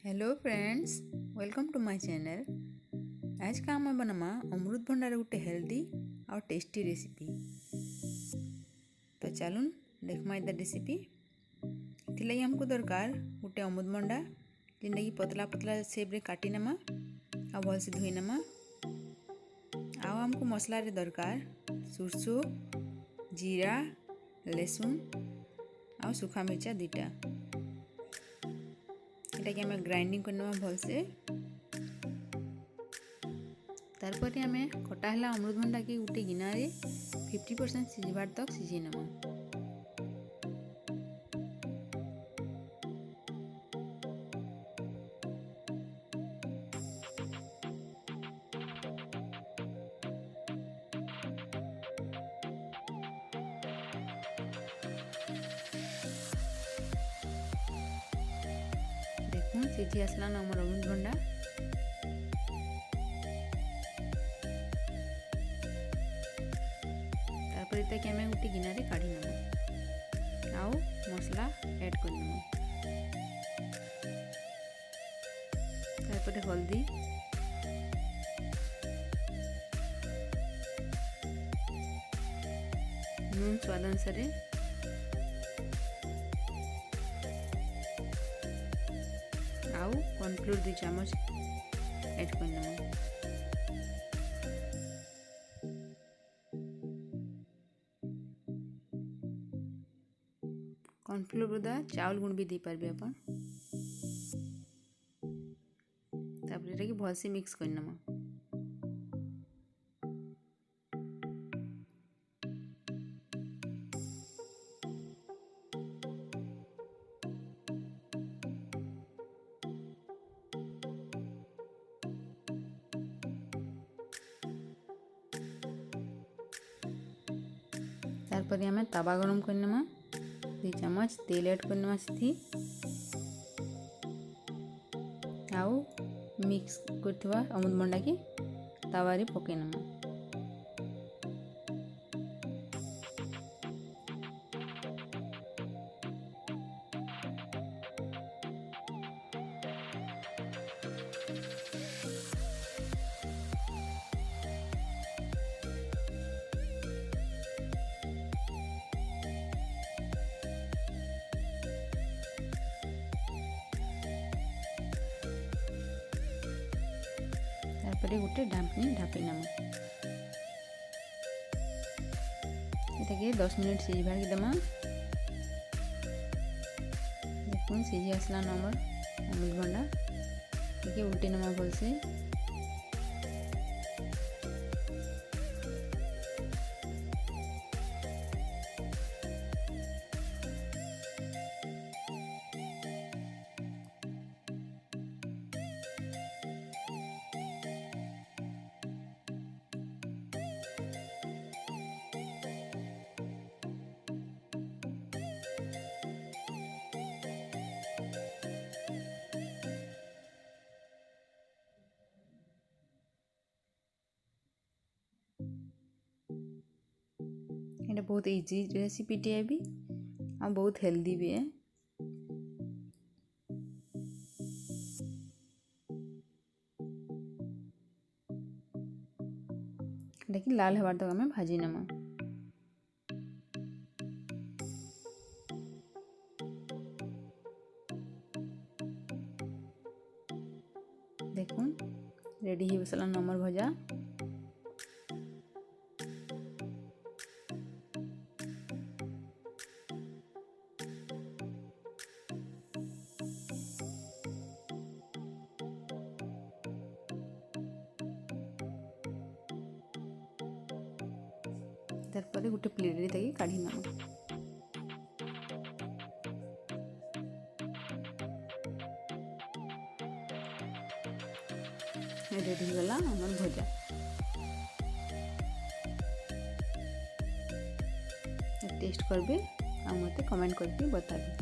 Hello friends, welcome to my channel. आज का आम बनमा अमृतभंडार गोटे हेल्दी और टेस्टी रेसिपी। तो चलून देखमा इधर रेसिपी। इथिलागि हमको दरकार गोटे अमृतभंडा जेनटा कि पतला पतला शेप रे काटी नमा आ भल से धोई नमा। आ हमको मसला रे दरकार सुरसो, जीरा, लहसुन आ सुखा मिर्चा दुटा। एटा कि हमें ग्राइंडिंग करना भल से। तारपर हमें कटाहला अमृतभंडा के गोटे गिना रे 50% सिझबार तक सिझे नमा। देखून सीझी आसला ना हमर अमृतभंडा। तारपर इता कि हमें गोटे गिना रे काढी नमु आउ मसला ऐड कर नमु। तारपर हल्दी, नून स्वाद अनुसार, आउ कॉर्नफ्लोर 2 चम्मच ऐड कर नमु। कॉर्नफ्लोर बदा चावल गुण भी दे पारबे अपन। तापर एटा कि भल से मिक्स कर नमु। तारपर हमें तवा गरम कर नमा। 2 चम्मच तेल ऐड कर नमा सिथि आउ मिक्स करथवा अमृतभंडा की तवा रे पके नमा। तारपरे गोटे ढापनी ढापी नमा। एटा के 10 मिनिट सिझबार के दमा। देखुन सिझी आसला नमर अमृतभंडा के उल्टे नमा भल से। एटा बहुत इजी रेसिपी टे भी और बहुत हेल्दी भी है। लेकिन लाल हबार तक हमें भाजी नमा। देखुन रेडी हो बसला नमर भजा। तारपर गोटे प्लेट रे ताकि काढी नमा। रेडी हो गला हमर भजा। टेस्ट करबे आ मते कमेंट करके बताबे।